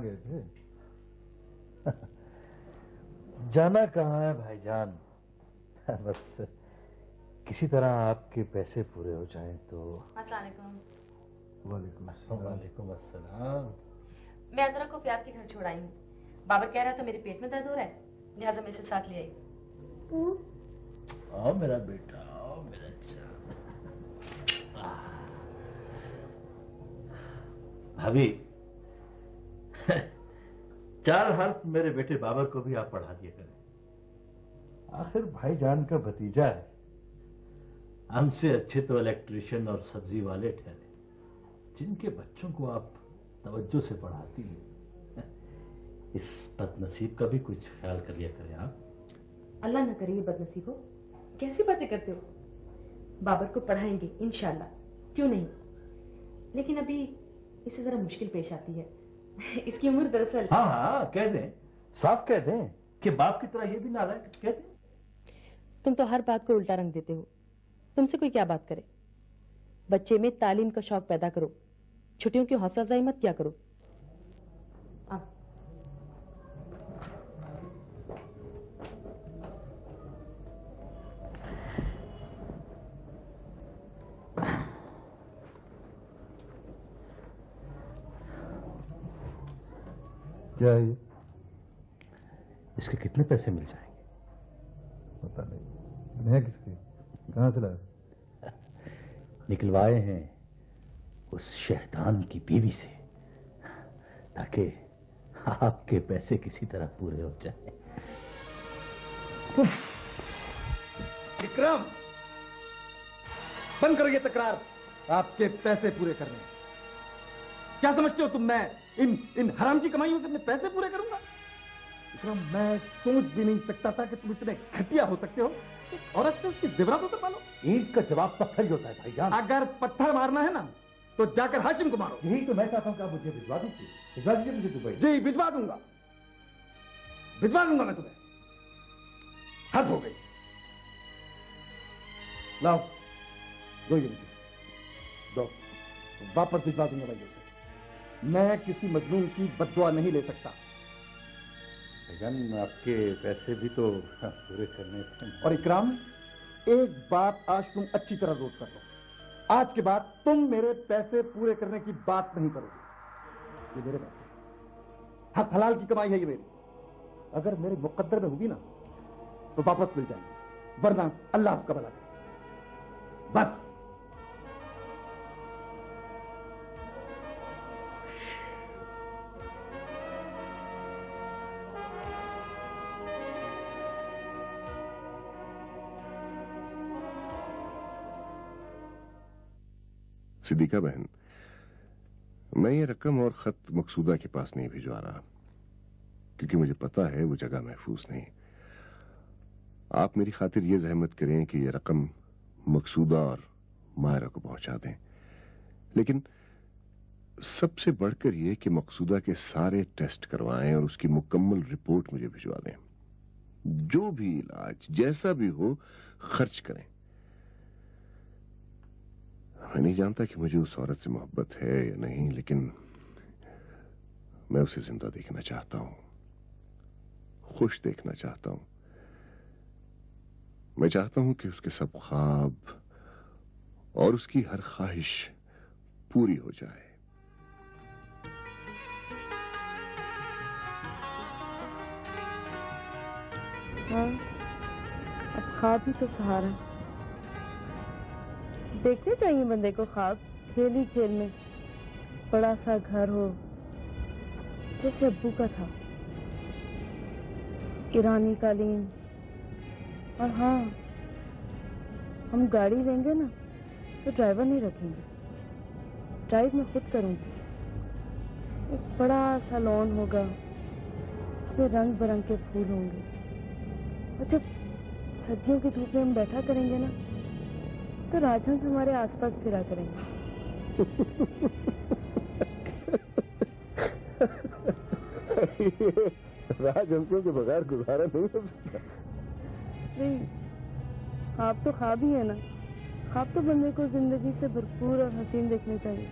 गए थे? जाना कहाँ है भाईजान, बस किसी तरह आपके पैसे पूरे हो जाएं तो। अस्सलाम वालेकुम। वालेकुम अस्सलाम। मैं अजरा को प्याज के घर छोड़ आई हूँ। बाबर कह रहा था मेरे पेट में दर्द हो रहा है, लिहाजा मैं इसे साथ ले आई। आओ मेरा बेटा, आओ मेरा अच्छा। भाभी, 4 हर्फ मेरे बेटे बाबर को भी आप पढ़ा दिया करें। आखिर भाईजान का भतीजा है, हमसे अच्छे तो इलेक्ट्रिशियन और सब्जी वाले ठहरे, जिनके बच्चों को आप तवज्जो से पढ़ाती हैं। इस बदनसीब का भी कुछ ख्याल कर लिया करें आप। अल्लाह न करे ये बदनसीब हो। कैसी बातें करते हो? बाबर को पढ़ाएंगे इंशाल्लाह, क्यों नहीं, लेकिन अभी इसे जरा मुश्किल पेश आती है। इसकी उम्र दरअसल। हाँ हाँ कह दें, साफ कह दें कि बाप की तरह ये भी नालायक, कह दें। तुम तो हर बात को उल्टा रंग देते हो। तुमसे कोई क्या बात करे। बच्चे में तालीम का शौक पैदा करो, छुट्टियों की हौसला अफजाई मत क्या करो। क्या है ये? इसके कितने पैसे मिल जाएंगे? पता नहीं। है किसके? कहां से लाए? निकलवाए हैं उस शैतान की बीवी से, ताकि आपके पैसे किसी तरह पूरे हो जाए। विक्रम, बंद करो ये तकरार आपके पैसे पूरे करने। क्या समझते हो तुम, मैं इन हराम की कमाइयों से अपने पैसे पूरे करूंगा? विक्रम, मैं सोच भी नहीं सकता था कि तुम इतने घटिया हो सकते हो। एक औरत से उसकी जेवरातों तक पालो। ईंट का जवाब पत्थर ही होता है भाईजान। अगर पत्थर मारना है ना तो जाकर हाशिम को मारो। यही तो मैं चाहता हूं कि आप मुझे भिजवा दीजिए। भिजवा दीजिए मुझे दुबई। जी भिजवा दूंगा, भिजवा दूंगा मैं तुम्हें। हद हो गई। लाओ दो ये मुझे, दो, वापस भिजवा दूंगा भाइयों से। मैं किसी मजलूम की बद्दुआ नहीं ले सकता। भाईजान आपके पैसे भी तो पूरे करने थे। और इकराम, एक बात आज तुम अच्छी तरह नोट कर लो, आज के बाद तुम मेरे पैसे पूरे करने की बात नहीं करोगे। ये मेरे पैसे, हक हलाल की कमाई है ये मेरी। अगर मेरे मुकद्दर में होगी ना तो वापस मिल जाएंगे, वरना अल्लाह उसका भला करे। बस सिद्दीका बहन, मैं ये रकम और खत मकसूदा के पास नहीं भिजवा रहा, क्योंकि मुझे पता है वो जगह महफूज नहीं। आप मेरी खातिर ये जहमत करें कि ये रकम मकसूदा और मायरा को पहुंचा दें, लेकिन सबसे बढ़कर ये कि मकसूदा के सारे टेस्ट करवाएं और उसकी मुकम्मल रिपोर्ट मुझे भिजवा दें। जो भी इलाज जैसा भी हो खर्च करें। मैं नहीं जानता कि मुझे उस औरत से मोहब्बत है या नहीं, लेकिन मैं उसे जिंदा देखना चाहता हूं, खुश देखना चाहता हूं। मैं चाहता हूं कि उसके सब ख्वाब और उसकी हर ख्वाहिश पूरी हो जाए। हाँ, अब ख्वाब ही तो सहारा। देखने चाहिए बंदे को ख्वाब, खेल ही खेल में बड़ा सा घर हो जैसे अब्बू का था, ईरानी कालीन। और हाँ, हम गाड़ी लेंगे ना तो ड्राइवर नहीं रखेंगे, ड्राइव मैं खुद करूंगी। एक बड़ा सा लॉन होगा, उसमें रंग बिरंग के फूल होंगे, और जब सर्दियों की धूप में हम बैठा करेंगे ना तो राजहंस हमारे आसपास फिरा करेंगे। राजहंसों के बगैर गुजारा नहीं हो सकता। नहीं, ख्वाब तो ख्वाब ही है ना। ख्वाब तो बंदे को जिंदगी से भरपूर और हसीन देखने चाहिए।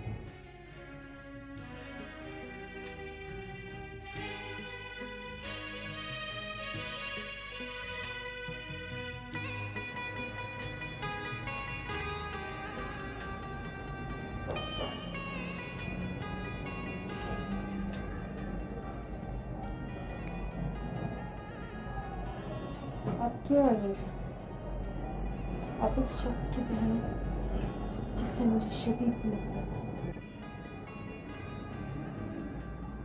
आप क्यों आए हैं? आप उस शख्स की बहन जिससे मुझे शदीद नफरत है।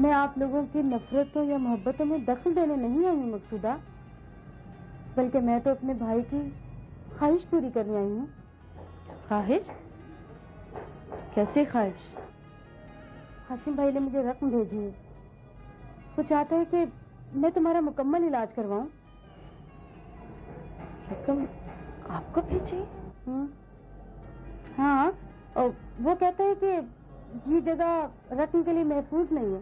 मैं आप लोगों की नफरतों या मोहब्बतों में दखल देने नहीं आई हूँ मकसूदा, बल्कि मैं तो अपने भाई की ख्वाहिश पूरी करने आई हूँ। ख्वाहिश? कैसी ख्वाहिश? हाशिम भाई ने मुझे रकम भेजी है। वो चाहता है कि मैं तुम्हारा मुकम्मल इलाज करवाऊं। रकम आपको भेजी? हाँ, और वो कहता है कि ये जगह रकम के लिए महफूज नहीं है।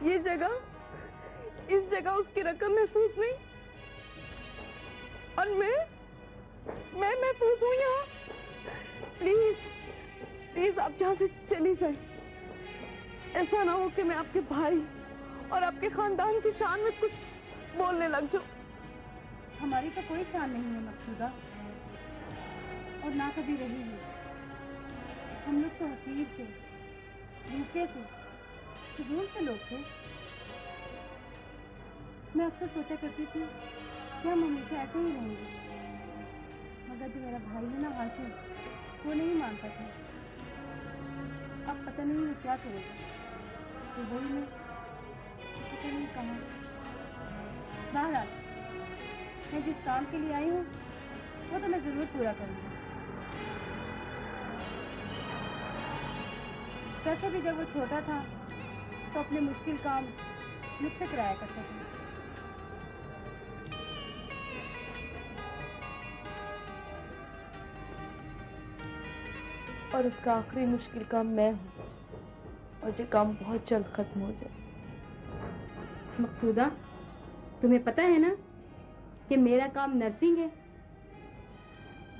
ये जगह, इस जगह उसकी रकम महफूज नहीं, और मैं महफूज हूँ यहाँ। प्लीज प्लीज आप यहाँ से चली जाए। ऐसा ना हो कि मैं आपके भाई और आपके खानदान की शान में कुछ बोलने लग जाऊं। हमारी तो कोई शान नहीं है मकसूदा, और ना कभी रही है। हम लोग तो हकीर से, भूखे से, फजूल से लोग थे। मैं अक्सर सोचा करती थी कि हम हमेशा ऐसे ही रहेंगे, मगर जो मेरा भाई है ना हाशिम, वो नहीं मानता था। अब पता नहीं वो क्या करेगा। तो वही मैं पता नहीं कहाँ। बहरहाल मैं जिस काम के लिए आई हूँ वो तो मैं जरूर पूरा करूँगी। वैसे भी जब वो छोटा था तो अपने मुश्किल काम मुझसे कराया करता था। और उसका आखिरी मुश्किल काम मैं हूँ, और ये काम बहुत जल्द खत्म हो जाए। मकसूदा, तुम्हें पता है ना कि मेरा काम नर्सिंग है,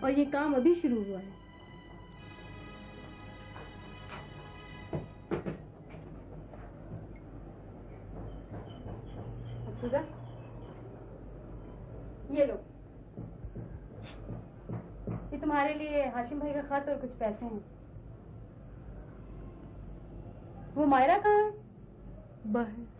और ये काम अभी शुरू हुआ है। मकसूदा, ये लो, ये तुम्हारे लिए हाशिम भाई का खत और कुछ पैसे हैं। वो मायरा कहाँ है? बाहर।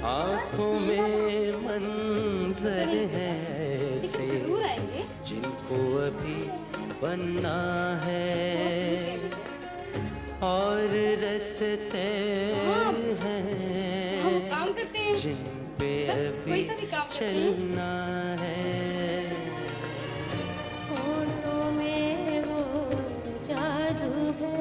आँखों में मंजर है ऐसे जिनको अभी बनना है, और रस्ते हैं जिन पे अभी चलना है। होठों में वो जादू है,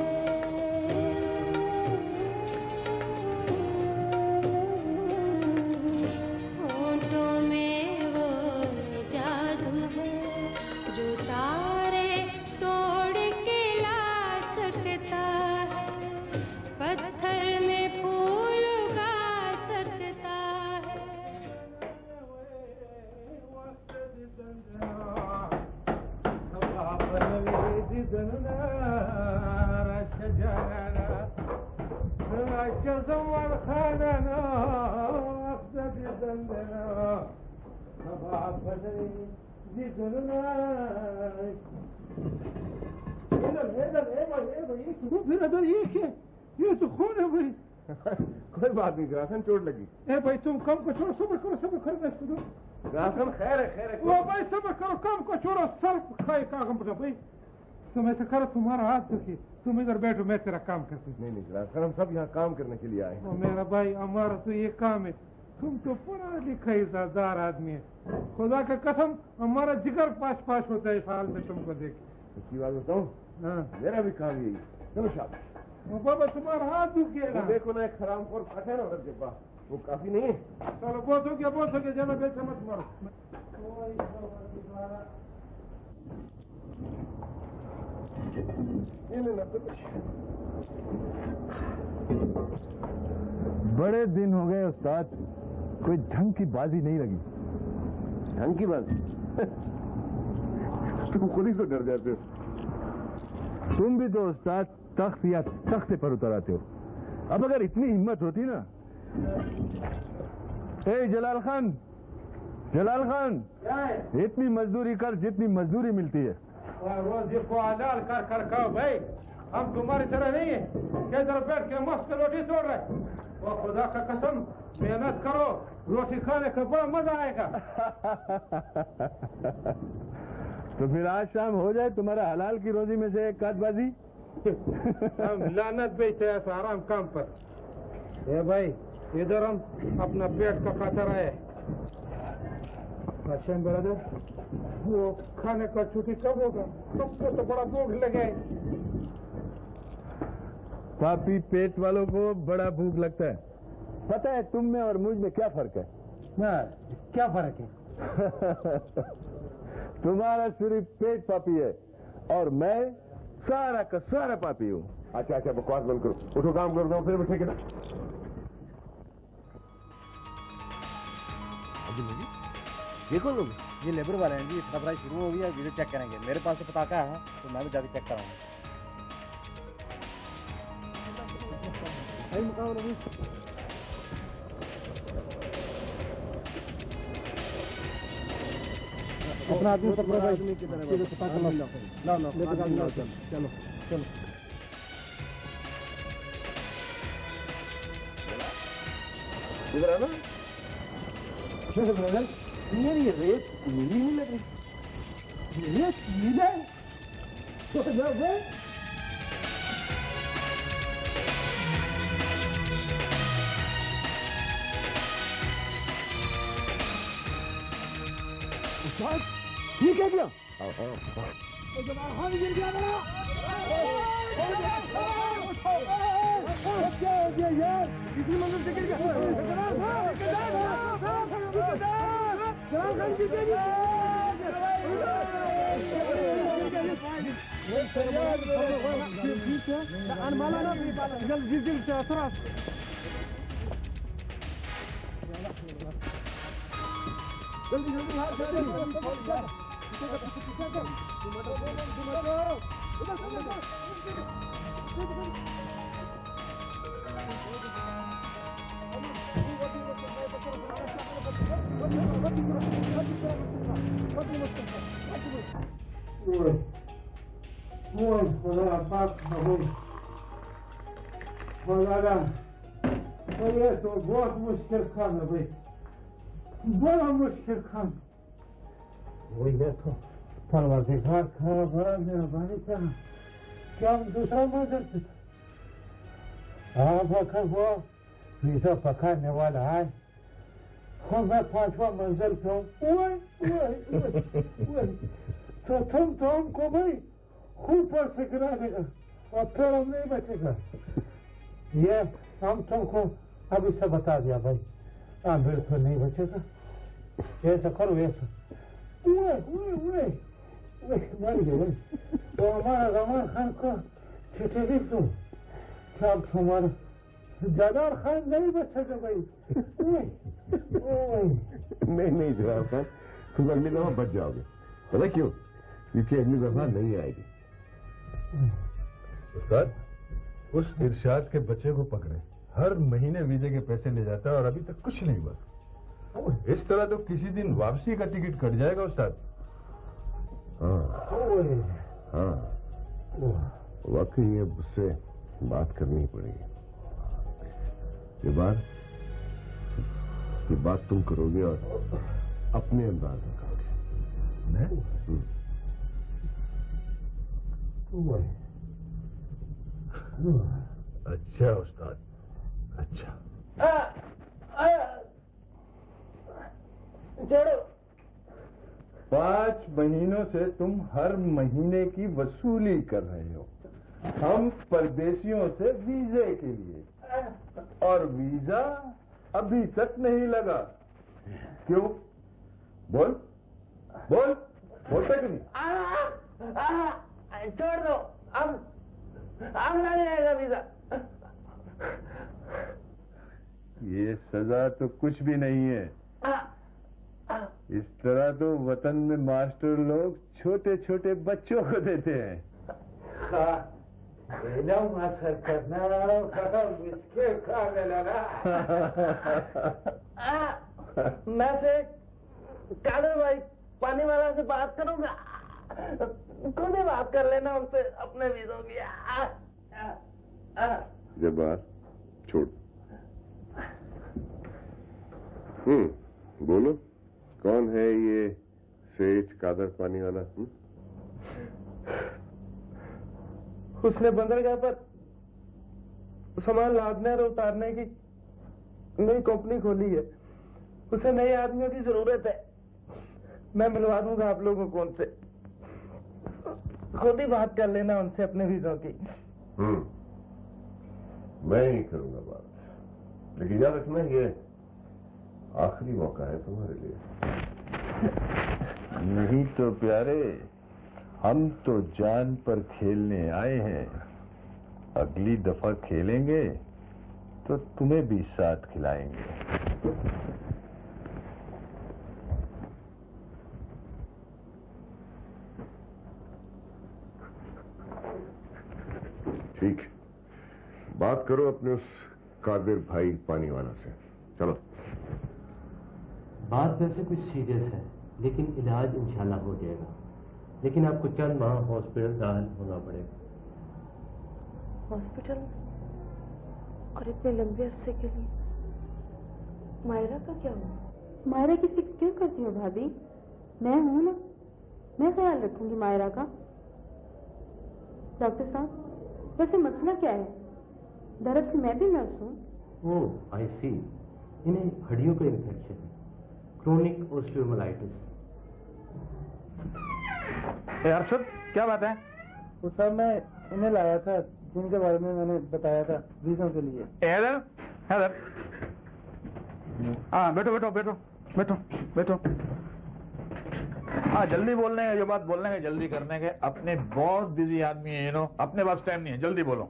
होठों में वो जादू है, जो तारे तोड़ के ला सकता है, पत्थर में फूल उगा सकता है। ये तो खून है भाई। कोई बात नहीं ग्रासन, चोट लगी। ए भाई तुम काम को छोड़ो, सब्र करो मैं इसको दो। ग्रासन खैर है। वो भाई सब्र करो, काम को छोड़ो, सर खाए कागम पर भाई। तुम ऐसा करो, तुम्हारा हाथ दुखी, तुम इधर बैठो, मैं तेरा काम करती हूँ। नहीं ग्रासन, हम सब यहाँ काम करने के लिए आए हैं। मेरा भाई, हमारा तो ये काम है। तुम तो पढ़ा लिखा इज्जतदार आदमी है, खुदा का कसम हमारा जिगर पास होता है इस हाल में तुमको देख। उसकी बात बताऊँ, मेरा भी काम यही। चलो शाबाश। वो बाबा तुम्हारा हाथ दुख गया। देखो ना, एक हरामखोर फटे ना उधर के पास, वो काफी नहीं है। चलो बहुत हो गया, चलो बेटा मत मारो। बड़े दिन हो गए उस्ताद, कोई ढंग की बाजी नहीं लगी। ढंग की बाजी? तुम खुद ही तो डर जाते हो। तुम भी तो उस्ताद तख्त या तख्ते पर उतर आते हो। अब अगर इतनी हिम्मत होती ना। ए जलाल खान, जलाल खान, इतनी मजदूरी कर जितनी मजदूरी मिलती है। रोज को हलाल कर कर खाओ भाई, हम तुम्हारी तरह नहीं है कि इधर बैठ के मस्त रोटी तोड़ रहे। वो खुदा का कसम, मेहनत करो, रोटी खाने का बड़ा मजा आएगा। तो फिर आज शाम हो जाए तुम्हारा हलाल की रोजी में से एक काटबाजी। हम लानत बेचते हैं आराम काम पर। ये भाई इधर हम अपना पेट का खाता रहे। अच्छा ब्रदर, वो खाने का छुट्टी कब होगा? तुमको तो बड़ा भूख लगे। पापी पेट वालों को बड़ा भूख लगता है। पता है तुम में और मुझ में क्या फर्क है? क्या फर्क है? तुम्हारा सिर्फ पेट पापी है और मैं सारा का सारा पापी हूँ। अच्छा अच्छा, बकवास बंद करो, उठो काम कर दो, फिर बैठे ना। देखो लोग, ये लेबर वाले हैं जी, सप्लाई शुरू हो गया, वीडियो चेक करेंगे। मेरे पास तो पटाखा है तो मैं भी जाके चेक कराऊंगा। अपना आदमी की तरह चलो चलो। इधर आना। ब्रदर, मेरी रेत नीली नहीं लग रही। रेत नीला? ये क्या किया? गिर गया यार, इसी मंजिल से गिर गया। ये तो बहुत मुश्किल काम है भाई, बड़ा मुश्किल काम। वही है तो परवरदिगार खड़ा बड़ा मेहरबानी करना, क्या हम दूसरा मान सकते? आप अगर वो वीजा पकड़ने वाला है और मैं 5वां मंजिल पे हूँ, तो तुम तो हमको भाई ऊपर से गिरा देगा और फिर हम नहीं बचेगा। ये हम तुमको अभी से बता दिया भाई, आप बिल्कुल नहीं बचेगा। ऐसा करो, ऐसा मर गए तो हमारा रमान खान को चिट्ठी लिख दो कि अब तुम्हारा जलाल खान नहीं बचेगा भाई। नहीं जलाल खान, तुम अगली दफा बच जाओगे। पता क्यों? क्योंकि अगली दफा नहीं आएगी। उस्ताद, उस इरशाद के बच्चे को पकड़े, हर महीने वीजे के पैसे ले जाता है और अभी तक कुछ नहीं हुआ। इस तरह तो किसी दिन वापसी का टिकट कट जाएगा उस्ताद। हाँ, वाकई अब उससे बात करनी पड़ेगी। ये बात तुम करोगे और अपने अंदाज में करोगे। मैं? अच्छा उस्ताद, अच्छा। छोड़ो। 5 महीनों से तुम हर महीने की वसूली कर रहे हो, हम परदेशियों से वीजे के लिए, और वीजा अभी तक नहीं लगा। क्यों? बोल बोल। बोलता क्यों नहीं? छोड़ दो, अब लग जाएगा वीजा। ये सजा तो कुछ भी नहीं है। इस तरह तो वतन में मास्टर लोग छोटे छोटे बच्चों को देते हैं। मैं से कादर भाई पानी वाला से बात करूंगा, खुद ही बात कर लेना उनसे अपने वीजों की। जब्बार छोड़। बोलो, कौन है ये सेठ कादर पानी वाला? उसने बंदरगाह पर सामान लादने और उतारने की नई कंपनी खोली है। उसे नए आदमियों की जरूरत है। मैं मिलवा दूंगा आप लोगों को उनसे। खुद ही बात कर लेना उनसे अपने वीजों की। मैं ही करूंगा बात, लेकिन याद रखना ये आखिरी मौका है तुम्हारे लिए। नहीं तो प्यारे, हम तो जान पर खेलने आए हैं। अगली दफा खेलेंगे तो तुम्हें भी साथ खिलाएंगे। ठीक, बात करो अपने उस कादिर भाई पानी वाला से। चलो। बात वैसे कुछ सीरियस है, लेकिन इलाज इंशाल्लाह हो जाएगा। लेकिन आपको चंद माह हॉस्पिटल दाखिल होना पड़ेगा। हॉस्पिटल और इतने लंबे अरसे के लिए? मायरा का क्या हुआ? मायरा की फिक्र क्यों करती हो भाभी? मैं हूं ना, मैं ख्याल रखूंगी मायरा का। डॉक्टर साहब, वैसे मसला क्या है? दरअसल मैं भी नर्स हूँ। ओह आई सी, इन्हें हड्डियों का इन्फेक्शन है, क्रोनिक ऑस्टियोमाइलाइटिस। अरशद, क्या बात है? वो सब मैं इन्हें लाया था जिनके बारे में मैंने बताया था वीजों के लिए। हैदर, हैदर, हाँ बैठो बैठो बैठो बैठो बैठो। हाँ जल्दी बोलने का, जो बात बोलने का जल्दी करने के। अपने बहुत बिजी आदमी है, अपने पास टाइम नहीं है, जल्दी बोलो।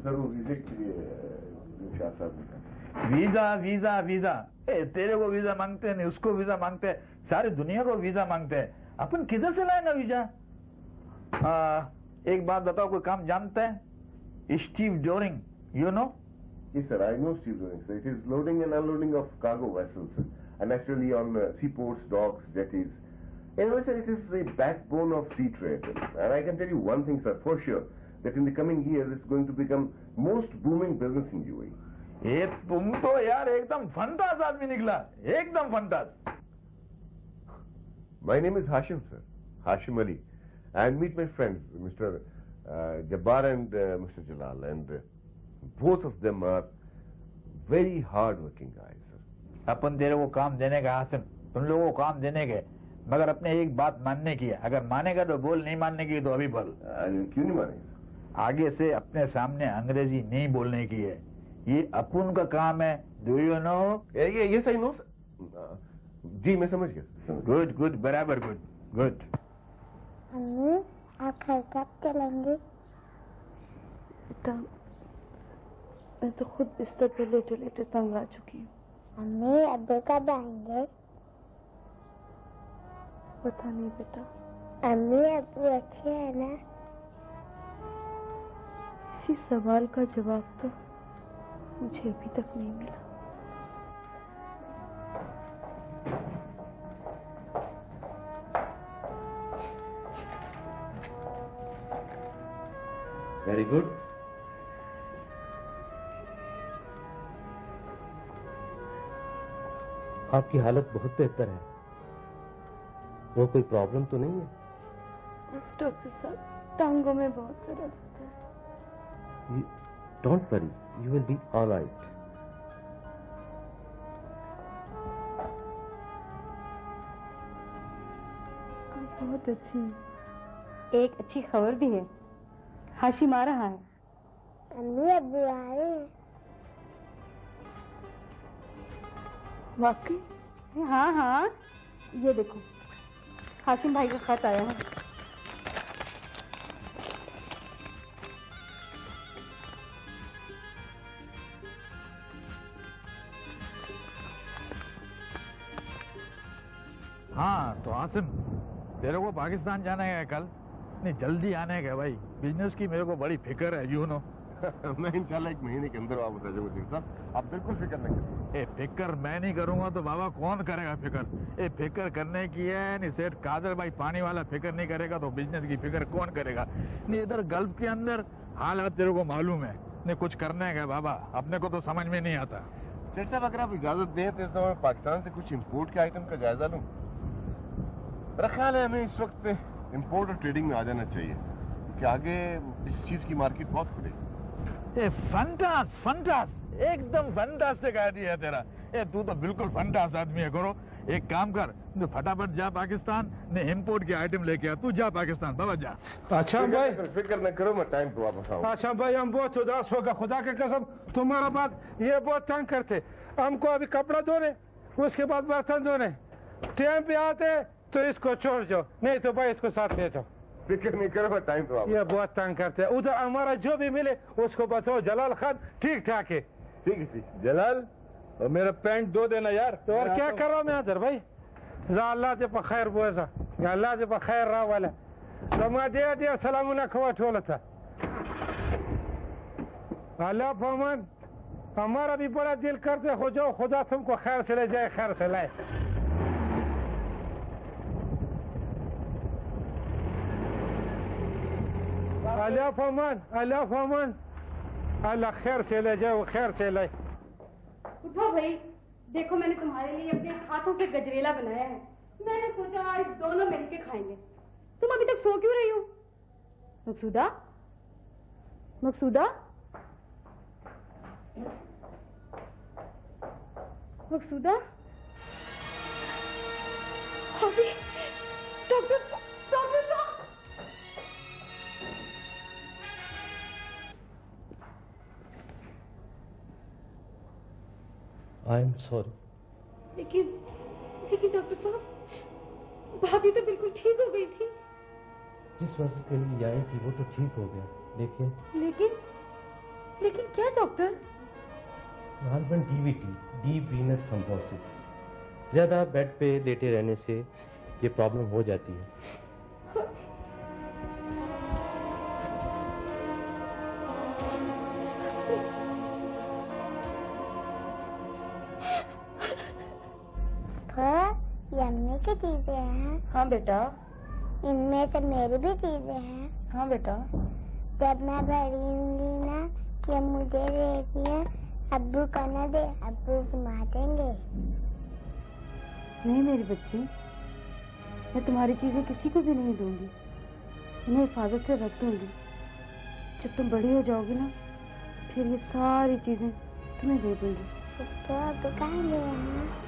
सर वो वीजे के लिए शाह साहब ने वीजा वीजा वीजा, तेरे को वीजा मांगते हैं, नहीं उसको वीजा मांगते हैं, सारी दुनिया को वीजा मांगते हैं। अपन किधर से लाएंगे वीजा? एक बात बताओ, कोई काम जानते हैं? Steve डोरिंग, you know? Yes, sir. I know Steve Doing. So it is loading and unloading of cargo vessels, and naturally on seaports, docks, jetties. Anyway, sir, it is the backbone of sea trade. And I can tell you one thing, sir, for sure, that in the coming years, it's going to become most booming business in UAE. ये तुम तो यार एकदम फंटास आदमी निकला, एकदम फंटास। My name is Hashim, sir. Hashim Ali. And meet my friends, Mr. Jabbar and Mr. Jalal. And both of them are very hard-working guys, sir. अपन तेरे को काम देने का आसन, तुम लोगों को काम देने के, मगर अपने एक बात मानने की है। अगर मानेगा तो बोल, नहीं मानने की तो अभी बोल। क्यों नहीं मानेगा? आगे से अपने सामने अंग्रेजी नहीं बोलने की है, ये अपन का काम है। Do you know? Yes, I know, sir. जी मैं समझ गया। गुड गुड, बराबर गुड गुड। अम्मी आप घर कब चलेंगे? बेटा मैं तो खुद बिस्तर पे लेटे लेटे तंग आ चुकी हूँ। अम्मी अब्बू कब आएंगे? पता नहीं बेटा। अम्मी अब्बू अच्छे हैं ना? इसी सवाल का जवाब तो मुझे अभी तक नहीं मिला। Very good. आपकी हालत बहुत बेहतर है, वो कोई प्रॉब्लम तो नहीं है? बस डॉक्टर साहब, टांगों में बहुत दर्द होता है। Don't worry, you will be alright. आप बहुत अच्छी हैं। एक अच्छी खबर भी है, हाशिम आ रहा है। अम्मी अब्बू आ रहे हैं। वाकई? हाँ हाँ, ये देखो हाशिम भाई का खत आया है। हाँ तो आसिम, तेरे को पाकिस्तान जाना है कल? नहीं जल्दी आने का भाई, बिजनेस की मेरे को बड़ी फिक्र है, यू नो। मैं इंशाल्लाह 1 महीने के अंदर वापस आ जाऊंगा सेठ साहब, आप बिल्कुल फिक्र न करिए। ए फिक्र मैं नहीं करूंगा तो बाबा कौन करेगा फिक्र? ए फिक्र करने की है नहीं, सेठ कादर भाई पानी वाला फिक्र नहीं करेगा तो बिजनेस की फिक्र कौन करेगा? नहीं इधर गल्फ के अंदर हालात तेरे को मालूम है, नहीं कुछ करने का बाबा, अपने को तो समझ में नहीं आता। सेठ साहब अगर आप इजाजत दें तो इस दफा मैं पाकिस्तान से कुछ इम्पोर्ट के आइटम का जायजा लूं। मेरा ख्याल है हमें इस वक्त इम्पोर्ट और ट्रेडिंग में आ जाना चाहिए कि आगे इस चीज की मार्केट बहुत खुलेगी। ए फंटास फंटास, एकदम फंटास्टिक आइडिया है तेरा। ए तू तो बिल्कुल फंटास आदमी है। करो एक काम कर, तू फटाफट जा पाकिस्तान ने इम्पोर्ट के आइटम लेके आ। तू जा पाकिस्तान बाबा जा। अच्छा भाई फिक्र न करो, मैं टाइम पे वापस आऊंगा। अच्छा भाई हम बहुत उदास होगा, खुदा के कसम तुम्हारा बात ये बहुत तंग करते। हमको अभी कपड़ा धोने, उसके बाद बर्तन धोने, टाइम पे आते तो इसको छोड़ जाओ, नहीं तो भाई इसको साथ ले जाओ। फिक्र नहीं करो, मैं टाइम पे वापस। ये बहुत तंग करते हैं। उधर हमारा जो भी मिले उसको बताओ जलाल खान ठीक ठाक है। ठीक है जलाल, और मेरा पैंट धो देना यार। तो और क्या कर रहा हूँ मैं इधर भाई? अल्लाह ते बखैर बोझा, अल्लाह ते बखैर रहा वाला तो डेढ़ डेढ़ सलामुल्लाह खवा ठोला था। अल्लाह फमान हमारा भी बड़ा दिल करते हो जाओ, खुदा तुमको खैर से ले जाए, खैर से लाए। अल्लाह फमान, अल्लाह फमान, अल्लाह खैर से ले जाए, खैर से लाए। उठो भाई, देखो मैंने तुम्हारे लिए अपने हाथों से गजरेला बनाया है। मैंने सोचा आज दोनों मिलके खाएंगे। तुम अभी तक सो क्यों रही हो? मकसूदा, मकसूदा, मकसूदा, अभी डॉक्टर साहब, डॉक्टर साहब। I am sorry. लेकिन डॉक्टर साहब, भाभी तो बिल्कुल ठीक हो गई थी। जिस वक्त के लिए आई थी वो तो ठीक हो गया, लेकिन लेकिन क्या doctor? Harappan DVT, deep Venus thrombosis. ज्यादा बेड पे लेटे रहने से ये प्रॉब्लम हो जाती है। ये अम्मी की चीजें हैं। हाँ बेटा। इनमें से मेरी भी चीजें हैं। हाँ बेटा। जब मैं बड़ी होंगी ना, ये मुझे दे दिए, अब्बू को न दे, अब्बू घुमा देंगे। नहीं मेरी बच्ची, मैं तुम्हारी चीजें किसी को भी नहीं दूंगी, इन्हें हिफाजत से रख दूंगी। जब तुम बड़ी हो जाओगी ना, फिर ये सारी चीजें तुम्हें दे दूंगी। तो अब कहाँ गए हैं?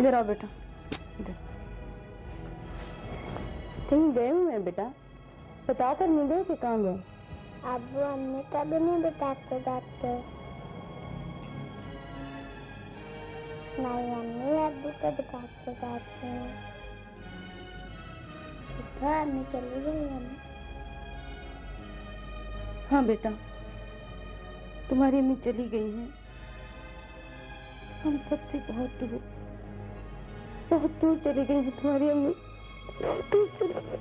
इधर आओ बेटा, इधर। कहीं गए हुए हैं बेटा? बता कर नहीं दे कि कहाँ गए? अब्बू अम्मी कभी नहीं बताते जाते। नहीं अम्मी अब्बू को बताते जाते हैं। तो अम्मी चली गई है ना? हाँ बेटा, तुम्हारी अम्मी चली गई हैं। हम सबसे बहुत दूर चली गई है तुम्हारी अम्मी, बहुत दूर चली गई।